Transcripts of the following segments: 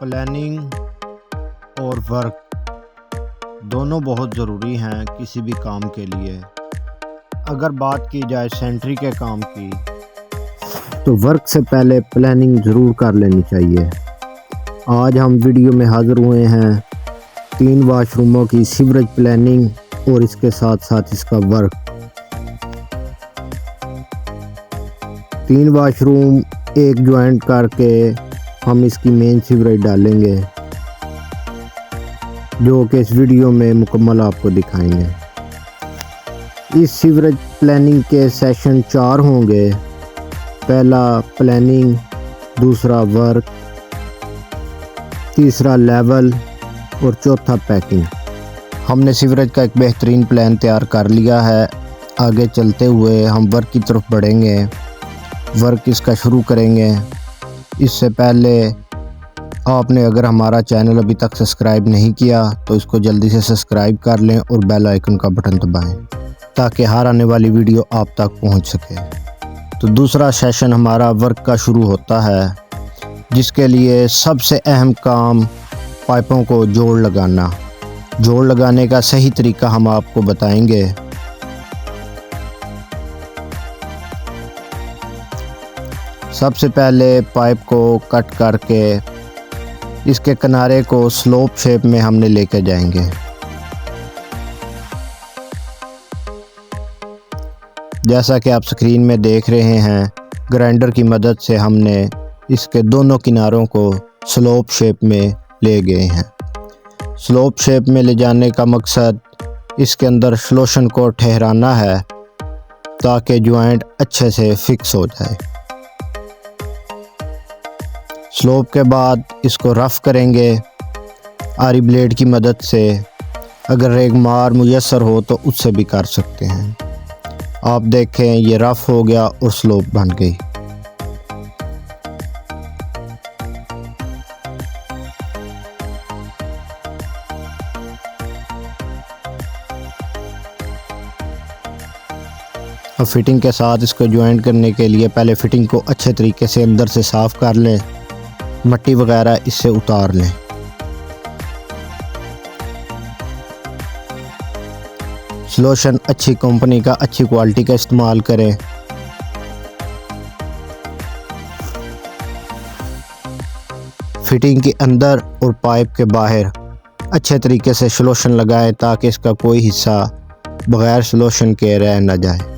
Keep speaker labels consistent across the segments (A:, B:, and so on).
A: Planning और work दोनों बहुत ज़रूरी हैं किसी भी काम के लिए। अगर बात की जाए सेंट्री के काम की तो वर्क से पहले प्लानिंग ज़रूर कर लेनी चाहिए। आज हम वीडियो में हाज़िर हुए हैं 3 वाशरूमों की सीवरेज प्लानिंग और इसके साथ साथ इसका वर्क। 3 वाशरूम एक ज्वाइंट करके हम इसकी मेन सीवरेज डालेंगे, जो कि इस वीडियो में मुकम्मल आपको दिखाएंगे। इस सीवरेज प्लानिंग के सेशन 4 होंगे। पहला प्लानिंग, दूसरा वर्क, तीसरा लेवल और चौथा पैकिंग। हमने सीवरेज का एक बेहतरीन प्लान तैयार कर लिया है। आगे चलते हुए हम वर्क की तरफ बढ़ेंगे, वर्क इसका शुरू करेंगे। इससे पहले आपने अगर हमारा चैनल अभी तक सब्सक्राइब नहीं किया तो इसको जल्दी से सब्सक्राइब कर लें और बेल आइकन का बटन दबाएं ताकि हर आने वाली वीडियो आप तक पहुंच सके। तो दूसरा सेशन हमारा वर्क का शुरू होता है, जिसके लिए सबसे अहम काम पाइपों को जोड़ लगाना। जोड़ लगाने का सही तरीका हम आपको बताएंगे। सबसे पहले पाइप को कट करके इसके किनारे को स्लोप शेप में हमने लेके जाएंगे। जैसा कि आप स्क्रीन में देख रहे हैं, ग्राइंडर की मदद से हमने इसके दोनों किनारों को स्लोप शेप में ले गए हैं। स्लोप शेप में ले जाने का मकसद इसके अंदर सॉल्यूशन को ठहराना है ताकि जॉइंट अच्छे से फिक्स हो जाए। स्लोप के बाद इसको रफ़ करेंगे आरी ब्लेड की मदद से। अगर रेगमार मुयस्सर हो तो उससे भी कर सकते हैं। आप देखें, ये रफ़ हो गया और स्लोप बन गई। अब फिटिंग के साथ इसको ज्वाइंट करने के लिए पहले फिटिंग को अच्छे तरीके से अंदर से साफ़ कर लें, मट्टी वगैरह इससे उतार लें। सॉल्यूशन अच्छी कंपनी का, अच्छी क्वालिटी का इस्तेमाल करें। फिटिंग के अंदर और पाइप के बाहर अच्छे तरीके से सॉल्यूशन लगाएं ताकि इसका कोई हिस्सा बगैर सॉल्यूशन के रह न जाए।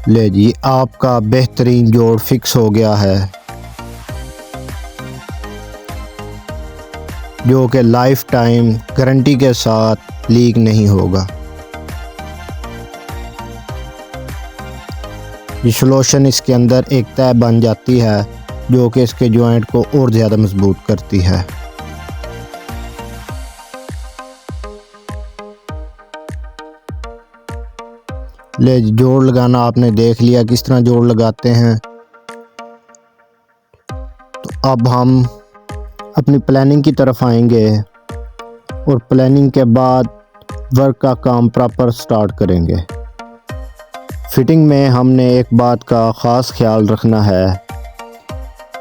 A: ले जी, आपका बेहतरीन जोड़ फिक्स हो गया है, जो कि लाइफ टाइम गारंटी के साथ लीक नहीं होगा। ये सॉल्यूशन इसके अंदर एक तह बन जाती है जो कि इसके जॉइंट को और ज़्यादा मजबूत करती है। ले, जोड़ लगाना आपने देख लिया किस तरह जोड़ लगाते हैं। तो अब हम अपनी प्लानिंग की तरफ आएंगे और प्लानिंग के बाद वर्क का काम प्रॉपर स्टार्ट करेंगे। फिटिंग में हमने एक बात का ख़ास ख्याल रखना है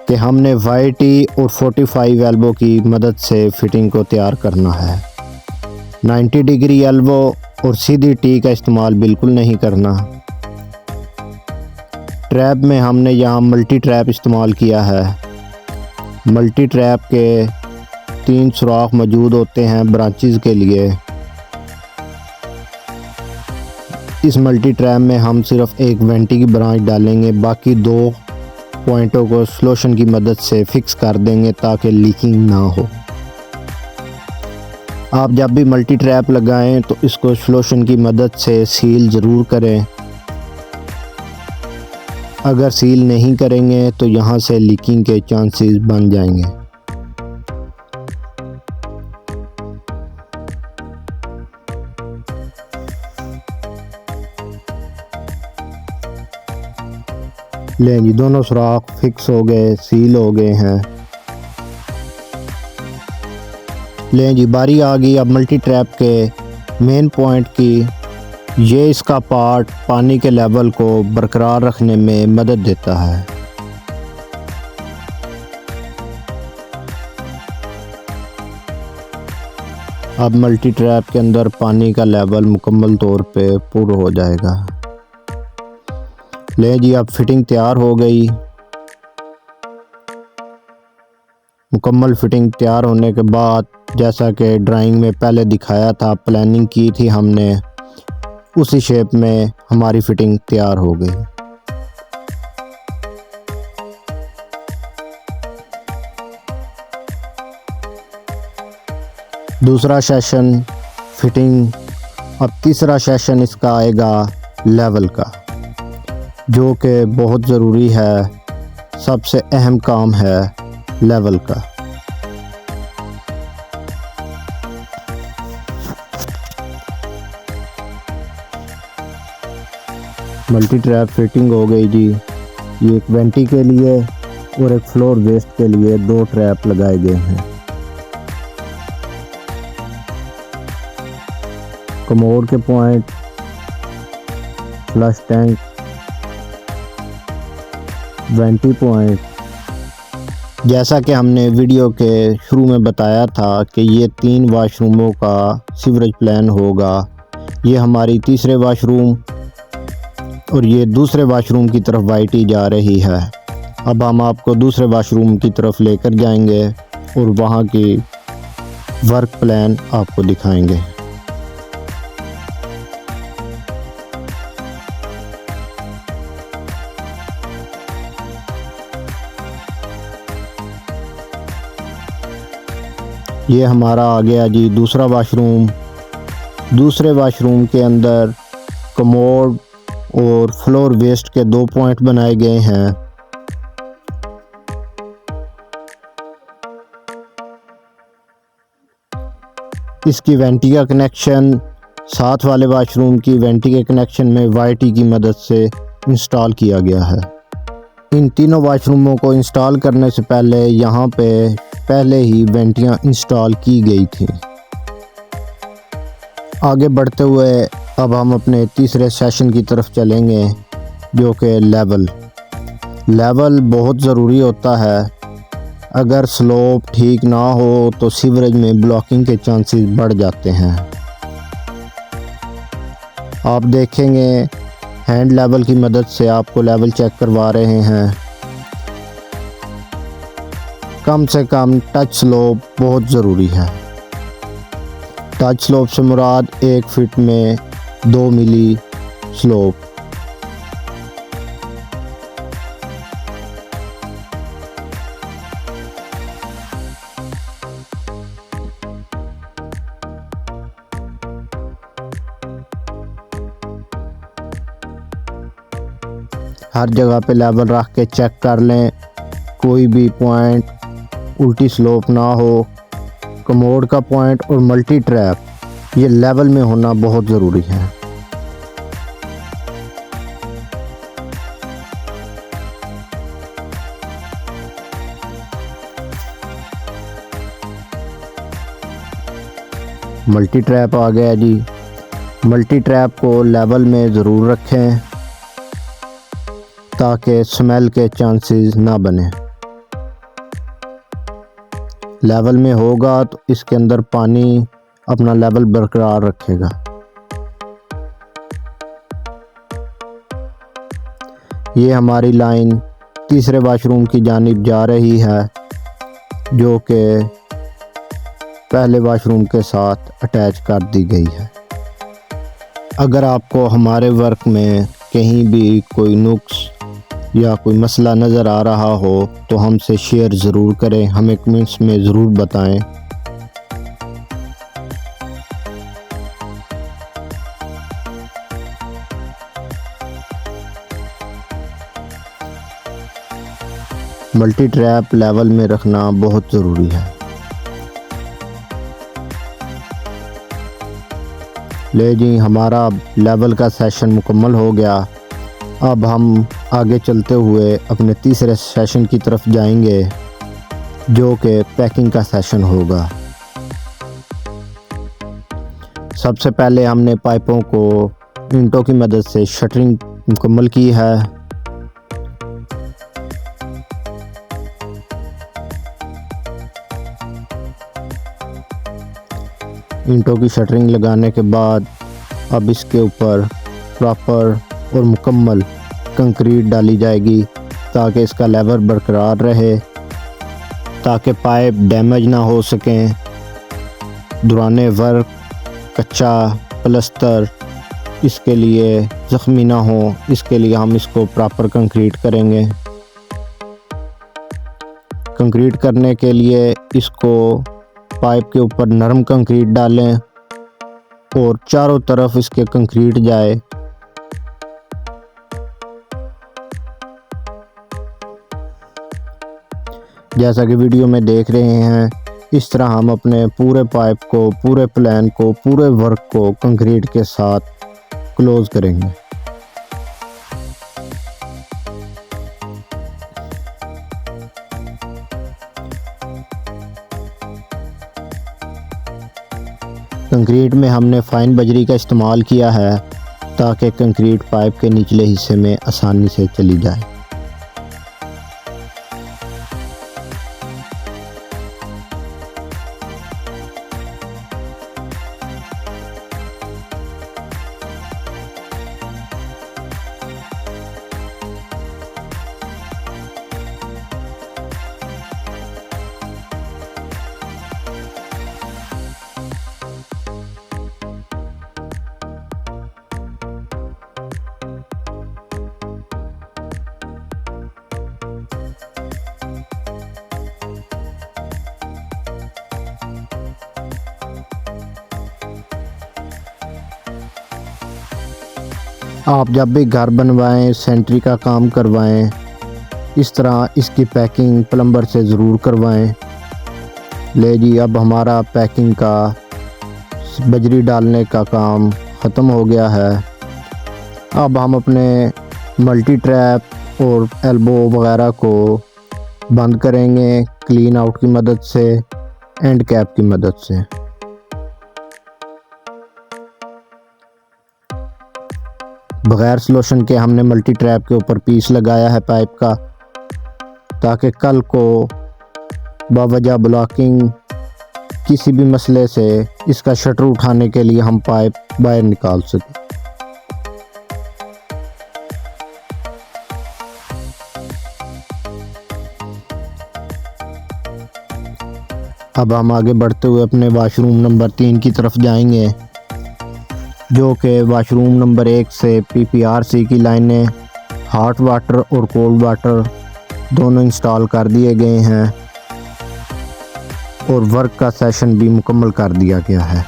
A: कि हमने वाईटी और 45 एल्बो की मदद से फिटिंग को तैयार करना है। 90 डिग्री एल्बो और सीधी टी का इस्तेमाल बिल्कुल नहीं करना। ट्रैप में हमने यहाँ मल्टी ट्रैप इस्तेमाल किया है। मल्टी ट्रैप के 3 सुराख मौजूद होते हैं ब्रांचेस के लिए। इस मल्टी ट्रैप में हम सिर्फ एक वेंटी की ब्रांच डालेंगे, बाकी 2 पॉइंटों को सॉल्यूशन की मदद से फिक्स कर देंगे ताकि लीकिंग ना हो। आप जब भी मल्टी ट्रैप लगाएं तो इसको सॉल्यूशन की मदद से सील ज़रूर करें। अगर सील नहीं करेंगे तो यहाँ से लीकिंग के चांसेस बन जाएंगे। ले जी, दोनों सुराख फिक्स हो गए, सील हो गए हैं। लें जी, बारी आ गई अब मल्टी ट्रैप के मेन पॉइंट की ये इसका पार्ट पानी के लेवल को बरकरार रखने में मदद देता है। अब मल्टी ट्रैप के अंदर पानी का लेवल मुकम्मल तौर पे पूरा हो जाएगा। ले जी, अब फिटिंग तैयार हो गई। मुकम्मल फिटिंग तैयार होने के बाद जैसा कि ड्राइंग में पहले दिखाया था, प्लानिंग की थी हमने, उसी शेप में हमारी फिटिंग तैयार हो गई। दूसरा सेशन फिटिंग। अब तीसरा सेशन इसका आएगा लेवल का, जो कि बहुत ज़रूरी है, सबसे अहम काम है लेवल का। मल्टी ट्रैप फिटिंग हो गई जी। ये एक वेंटी के लिए और एक फ्लोर वेस्ट के लिए 2 ट्रैप लगाए गए हैं। कमोड के point, flush tank, vanity point. जैसा कि हमने वीडियो के शुरू में बताया था कि ये 3 वाशरूमों का सीवरेज प्लान होगा। ये हमारी तीसरे वाशरूम और ये दूसरे वाशरूम की तरफ वाइटी जा रही है। अब हम आपको दूसरे वाशरूम की तरफ लेकर जाएंगे और वहाँ की वर्क प्लान आपको दिखाएंगे। ये हमारा आ गया जी दूसरा वाशरूम। दूसरे वाशरूम के अंदर कमोड और फ्लोर वेस्ट के 2 पॉइंट बनाए गए हैं। इसकी वेंटी का कनेक्शन साथ वाले वाशरूम की वेंटी के कनेक्शन में वाईटी की मदद से इंस्टॉल किया गया है। इन तीनों वाशरूमों को इंस्टॉल करने से पहले यहाँ पे पहले ही वेंटियाँ इंस्टॉल की गई थी। आगे बढ़ते हुए अब हम अपने तीसरे सेशन की तरफ चलेंगे, जो कि लेवल बहुत ज़रूरी होता है। अगर स्लोप ठीक ना हो तो सीवरेज में ब्लॉकिंग के चांसेस बढ़ जाते हैं। आप देखेंगे हैंड लेवल की मदद से आपको लेवल चेक करवा रहे हैं। कम से कम टच स्लोप बहुत ज़रूरी है। टच स्लोप से मुराद 1 फीट में 2 मिली स्लोप। हर जगह पे लेवल रख के चेक कर लें, कोई भी पॉइंट उल्टी स्लोप ना हो। कमोड का पॉइंट और मल्टी ट्रैप ये लेवल में होना बहुत ज़रूरी है। मल्टी ट्रैप आ गया जी। मल्टी ट्रैप को लेवल में ज़रूर रखें ताकि स्मेल के चांसेस ना बने। लेवल में होगा तो इसके अंदर पानी अपना लेवल बरकरार रखेगा। ये हमारी लाइन तीसरे वाशरूम की जानिब जा रही है, जो कि पहले वाशरूम के साथ अटैच कर दी गई है। अगर आपको हमारे वर्क में कहीं भी कोई नुक्स या कोई मसला नज़र आ रहा हो तो हमसे शेयर ज़रूर करें, हमें कमेंट्स में ज़रूर बताएं। मल्टी ट्रैप लेवल में रखना बहुत ज़रूरी है। ले जी, हमारा लेवल का सेशन मुकम्मल हो गया। अब हम आगे चलते हुए अपने तीसरे सेशन की तरफ जाएंगे, जो कि पैकिंग का सेशन होगा। सबसे पहले हमने पाइपों को ईंटों की मदद से शटरिंग मुकम्मल की है। ईंटों की शटरिंग लगाने के बाद अब इसके ऊपर प्रॉपर और मुकम्मल कंक्रीट डाली जाएगी ताकि इसका लेवल बरकरार रहे, ताकि पाइप डैमेज ना हो सकें। दौरान वर्क कच्चा प्लस्तर इसके लिए ज़ख्मी ना हो, इसके लिए हम इसको प्रॉपर कंक्रीट करेंगे। कंक्रीट करने के लिए इसको पाइप के ऊपर नरम कंक्रीट डालें और चारों तरफ इसके कंक्रीट जाए। जैसा कि वीडियो में देख रहे हैं, इस तरह हम अपने पूरे पाइप को, पूरे प्लान को, पूरे वर्क को कंक्रीट के साथ क्लोज करेंगे। कंक्रीट में हमने फाइन बजरी का इस्तेमाल किया है ताकि कंक्रीट पाइप के निचले हिस्से में आसानी से चली जाए। आप जब भी घर बनवाएं, सेंट्री का काम करवाएं, इस तरह इसकी पैकिंग प्लम्बर से ज़रूर करवाएं। ले जी, अब हमारा पैकिंग का बजरी डालने का काम ख़त्म हो गया है। अब हम अपने मल्टी ट्रैप और एल्बो वगैरह को बंद करेंगे क्लीन आउट की मदद से, एंड कैप की मदद से। बग़ैर सॉल्यूशन के हमने मल्टी ट्रैप के ऊपर पीस लगाया है पाइप का, ताकि कल को बावजह ब्लॉकिंग किसी भी मसले से इसका शटर उठाने के लिए हम पाइप बाहर निकाल सकें। अब हम आगे बढ़ते हुए अपने वाशरूम नंबर 3 की तरफ जाएंगे, जो कि वाशरूम नंबर 1 से PPRC की लाइनें हॉट वाटर और कोल्ड वाटर दोनों इंस्टॉल कर दिए गए हैं और वर्क का सेशन भी मुकम्मल कर दिया गया है।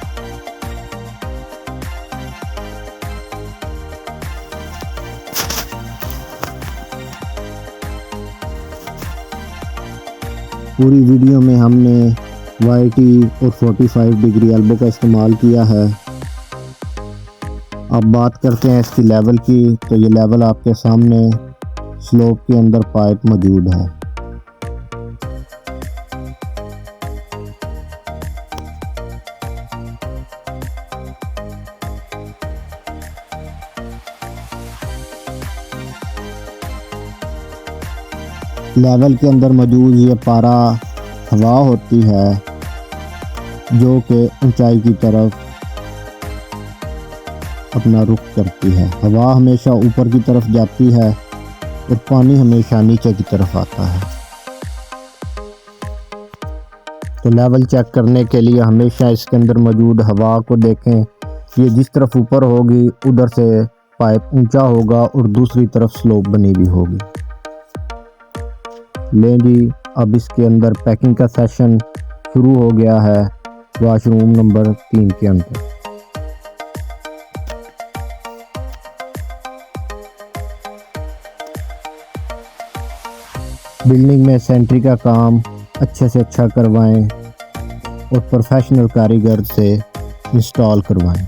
A: पूरी वीडियो में हमने YT और 45 डिग्री एल्बो का इस्तेमाल किया है। अब बात करते हैं इसकी लेवल की, तो ये लेवल आपके सामने स्लोप के अंदर पाइप मौजूद है। लेवल के अंदर मौजूद ये पारा हवा होती है जो कि ऊंचाई की तरफ अपना रुख करती है। हवा हमेशा ऊपर की तरफ जाती है और पानी हमेशा नीचे की तरफ आता है। तो लेवल चेक करने के लिए हमेशा इसके अंदर मौजूद हवा को देखें। ये जिस तरफ ऊपर होगी उधर से पाइप ऊंचा होगा और दूसरी तरफ स्लोप बनी हुई होगी। लें जी, अब इसके अंदर पैकिंग का सेशन शुरू हो गया है वाशरूम नंबर 3 के अंदर। बिल्डिंग में सेंट्री का काम अच्छे से अच्छा करवाएं और प्रोफेशनल कारीगर से इंस्टॉल करवाएं।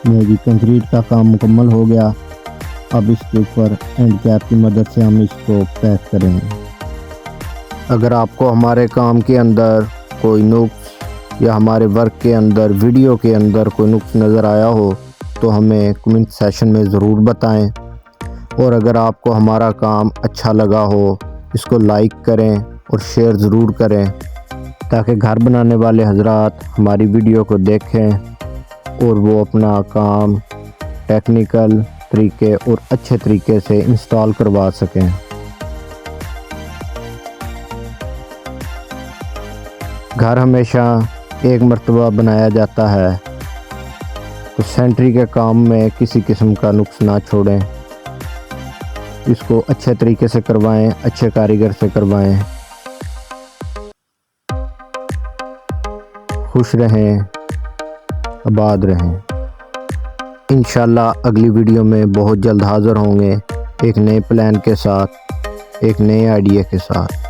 A: में भी कंक्रीट का काम मुकम्मल हो गया। अब इसके ऊपर एंड कैप की मदद से हम इसको पैक करेंगे। अगर आपको हमारे काम के अंदर कोई नुक्स या हमारे वर्क के अंदर वीडियो के अंदर कोई नुक्स नज़र आया हो तो हमें कमेंट सेशन में ज़रूर बताएं। और अगर आपको हमारा काम अच्छा लगा हो इसको लाइक करें और शेयर ज़रूर करें ताकि घर बनाने वाले हजरात हमारी वीडियो को देखें और वो अपना काम टेक्निकल तरीके और अच्छे तरीके से इंस्टॉल करवा सकें। घर हमेशा एक मर्तबा बनाया जाता है तो सेंट्री के काम में किसी किस्म का नुक्स ना छोड़ें। इसको अच्छे तरीके से करवाएं, अच्छे कारीगर से करवाएं। खुश रहें, आबाद रहें। इंशाल्लाह अगली वीडियो में बहुत जल्द हाज़िर होंगे एक नए प्लान के साथ, एक नए आइडिया के साथ।